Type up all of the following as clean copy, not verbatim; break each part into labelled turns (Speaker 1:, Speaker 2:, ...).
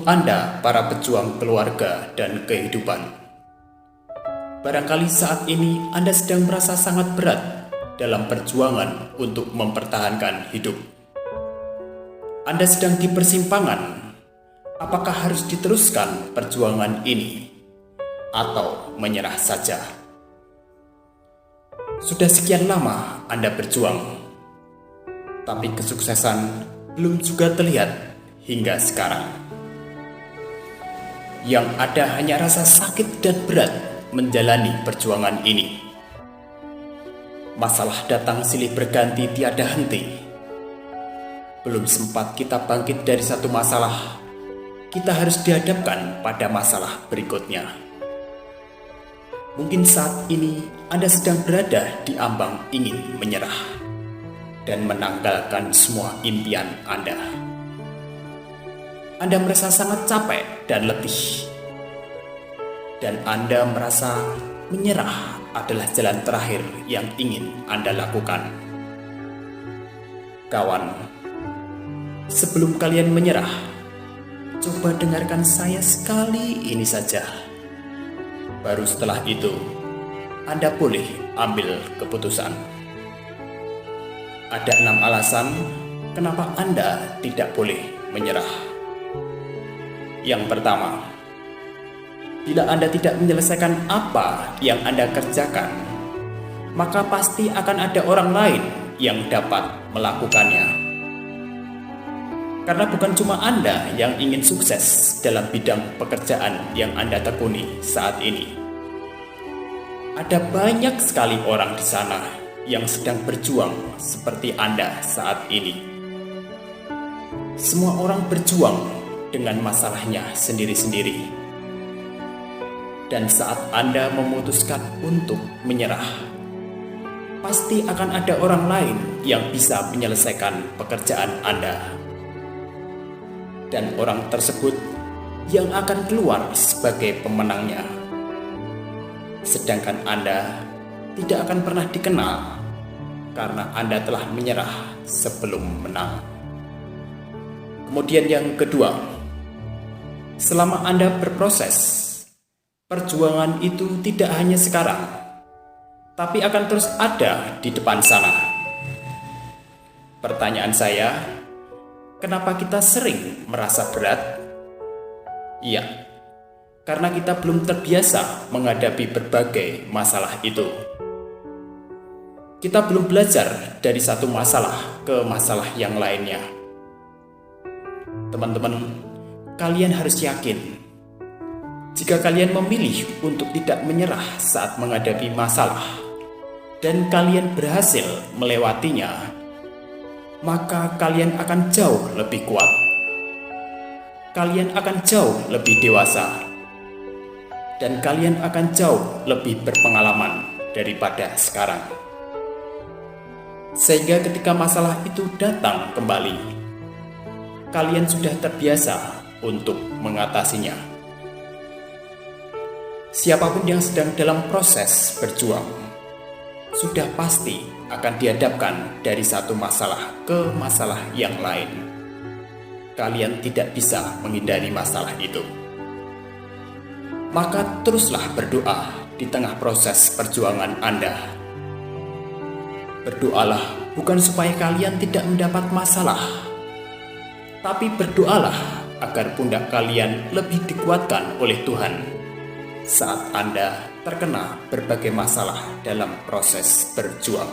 Speaker 1: untuk Anda, para pejuang keluarga dan kehidupan. Barangkali saat ini Anda sedang merasa sangat berat dalam perjuangan untuk mempertahankan hidup. Anda sedang di persimpangan. Apakah harus diteruskan perjuangan ini atau menyerah saja? Sudah sekian lama Anda berjuang, tapi kesuksesan belum juga terlihat hingga sekarang. Yang ada hanya rasa sakit dan berat menjalani perjuangan ini. Masalah datang silih berganti tiada henti. Belum sempat kita bangkit dari satu masalah, kita harus dihadapkan pada masalah berikutnya. Mungkin saat ini Anda sedang berada di ambang ingin menyerah dan menanggalkan semua impian Anda. Anda merasa sangat capek dan letih, dan Anda merasa menyerah adalah jalan terakhir yang ingin Anda lakukan. Kawan, sebelum kalian menyerah, coba dengarkan saya sekali ini saja. Baru setelah itu, Anda boleh ambil keputusan. Ada 6 alasan kenapa Anda tidak boleh menyerah. Yang pertama, bila Anda tidak menyelesaikan apa yang Anda kerjakan, maka pasti akan ada orang lain yang dapat melakukannya. Karena bukan cuma Anda yang ingin sukses dalam bidang pekerjaan yang Anda tekuni saat ini. Ada banyak sekali orang di sana yang sedang berjuang seperti Anda saat ini. Semua orang berjuang dengan masalahnya sendiri-sendiri. Dan saat Anda memutuskan untuk menyerah, pasti akan ada orang lain yang bisa menyelesaikan pekerjaan Anda. Dan orang tersebut yang akan keluar sebagai pemenangnya. Sedangkan Anda tidak akan pernah dikenal karena Anda telah menyerah sebelum menang. Kemudian yang kedua, selama Anda berproses, perjuangan itu tidak hanya sekarang, tapi akan terus ada di depan sana. Pertanyaan saya, kenapa kita sering merasa berat? Iya, karena kita belum terbiasa menghadapi berbagai masalah itu. Kita belum belajar dari satu masalah ke masalah yang lainnya. Teman-teman, kalian harus yakin, jika kalian memilih untuk tidak menyerah saat menghadapi masalah, dan kalian berhasil melewatinya, maka kalian akan jauh lebih kuat. Kalian akan jauh lebih dewasa, dan kalian akan jauh lebih berpengalaman daripada sekarang. Sehingga ketika masalah itu datang kembali, kalian sudah terbiasa untuk mengatasinya. Siapapun yang sedang dalam proses berjuang, sudah pasti akan dihadapkan dari satu masalah ke masalah yang lain. Kalian tidak bisa menghindari masalah itu. Maka teruslah berdoa di tengah proses perjuangan Anda. Berdoalah bukan supaya kalian tidak mendapat masalah, tapi berdoalah agar pundak kalian lebih dikuatkan oleh Tuhan saat Anda terkena berbagai masalah dalam proses berjuang.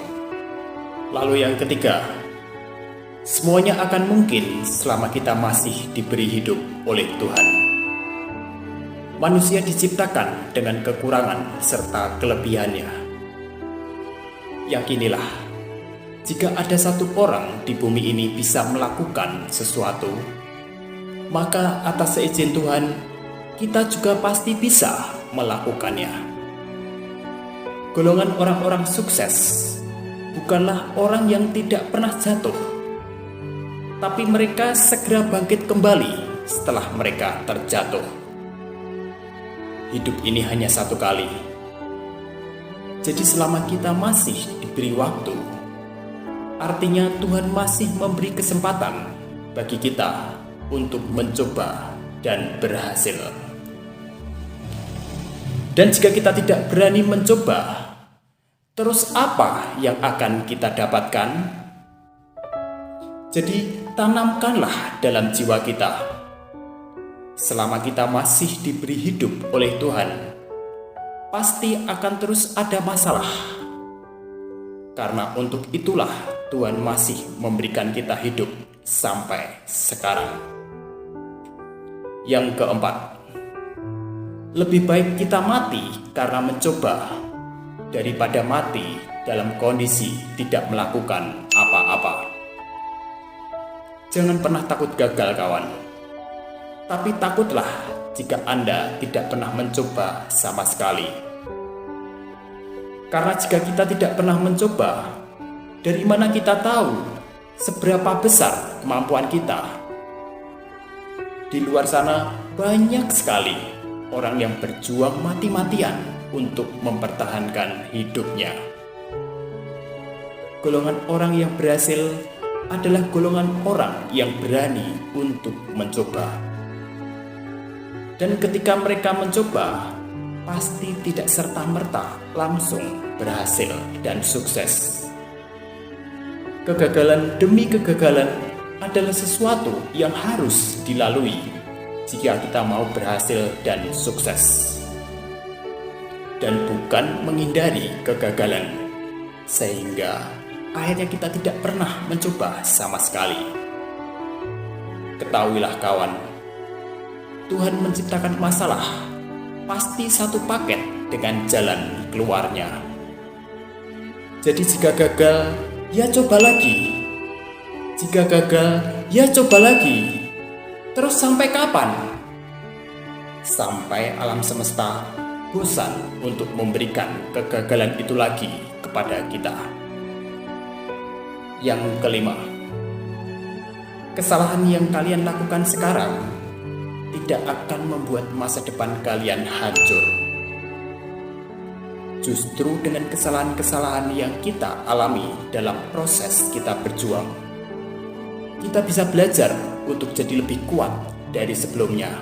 Speaker 1: Lalu yang ketiga, semuanya akan mungkin selama kita masih diberi hidup oleh Tuhan. Manusia diciptakan dengan kekurangan serta kelebihannya. Yakinilah, jika ada satu orang di bumi ini bisa melakukan sesuatu, maka atas seizin Tuhan, kita juga pasti bisa melakukannya. Golongan orang-orang sukses bukanlah orang yang tidak pernah jatuh, tapi mereka segera bangkit kembali setelah mereka terjatuh. Hidup ini hanya satu kali. Jadi selama kita masih diberi waktu, artinya Tuhan masih memberi kesempatan bagi kita untuk mencoba dan berhasil. Dan jika kita tidak berani mencoba, terus apa yang akan kita dapatkan? Jadi tanamkanlah dalam jiwa kita, selama kita masih diberi hidup oleh Tuhan, pasti akan terus ada masalah. Karena untuk itulah Tuhan masih memberikan kita hidup sampai sekarang. Yang keempat, lebih baik kita mati karena mencoba daripada mati dalam kondisi tidak melakukan apa-apa. Jangan pernah takut gagal, kawan. Tapi takutlah jika Anda tidak pernah mencoba sama sekali. Karena jika kita tidak pernah mencoba, dari mana kita tahu seberapa besar kemampuan kita? Di luar sana banyak sekali orang yang berjuang mati-matian untuk mempertahankan hidupnya. Golongan orang yang berhasil adalah golongan orang yang berani untuk mencoba. Dan ketika mereka mencoba, pasti tidak serta-merta langsung berhasil dan sukses. Kegagalan demi kegagalan adalah sesuatu yang harus dilalui jika kita mau berhasil dan sukses, dan bukan menghindari kegagalan sehingga akhirnya kita tidak pernah mencoba sama sekali. Ketahuilah, kawan, Tuhan menciptakan masalah pasti satu paket dengan jalan keluarnya. Jadi jika gagal, ya coba lagi. Jika gagal, ya coba lagi. Terus sampai kapan? Sampai alam semesta bosan untuk memberikan kegagalan itu lagi kepada kita. Yang kelima, kesalahan yang kalian lakukan sekarang tidak akan membuat masa depan kalian hancur. Justru dengan kesalahan-kesalahan yang kita alami dalam proses kita berjuang, kita bisa belajar untuk jadi lebih kuat dari sebelumnya.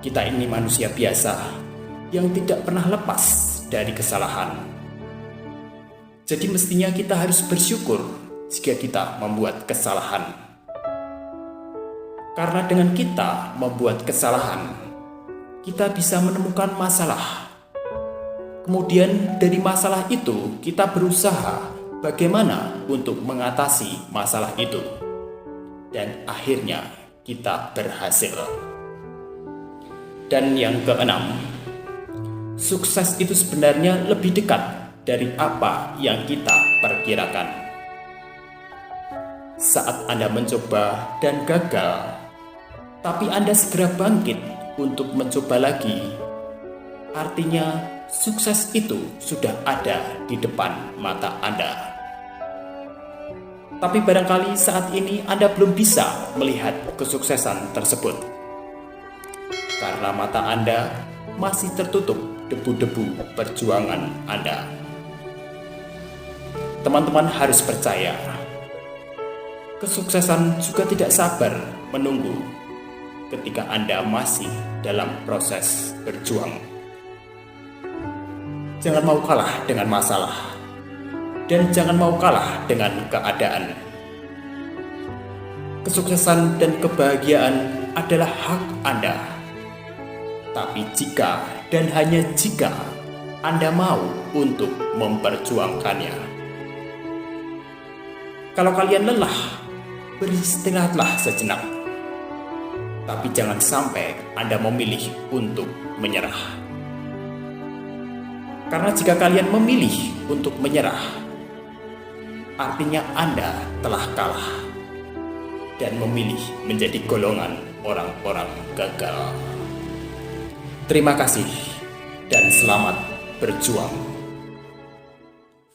Speaker 1: Kita ini manusia biasa yang tidak pernah lepas dari kesalahan. Jadi mestinya kita harus bersyukur jika kita membuat kesalahan. Karena dengan kita membuat kesalahan, kita bisa menemukan masalah. Kemudian dari masalah itu kita berusaha bagaimana untuk mengatasi masalah itu. Dan akhirnya kita berhasil. Dan yang keenam, sukses itu sebenarnya lebih dekat dari apa yang kita perkirakan. Saat Anda mencoba dan gagal, tapi Anda segera bangkit untuk mencoba lagi, artinya sukses itu sudah ada di depan mata Anda. Tapi barangkali saat ini Anda belum bisa melihat kesuksesan tersebut, karena mata Anda masih tertutup debu-debu perjuangan Anda. Teman-teman harus percaya, kesuksesan juga tidak sabar menunggu ketika Anda masih dalam proses berjuang. Jangan mau kalah dengan masalah, dan jangan mau kalah dengan keadaan. Kesuksesan dan kebahagiaan adalah hak Anda. Tapi jika dan hanya jika Anda mau untuk memperjuangkannya. Kalau kalian lelah, beristirahatlah sejenak. Tapi jangan sampai Anda memilih untuk menyerah. Karena jika kalian memilih untuk menyerah, artinya Anda telah kalah dan memilih menjadi golongan orang-orang gagal. Terima kasih dan selamat berjuang.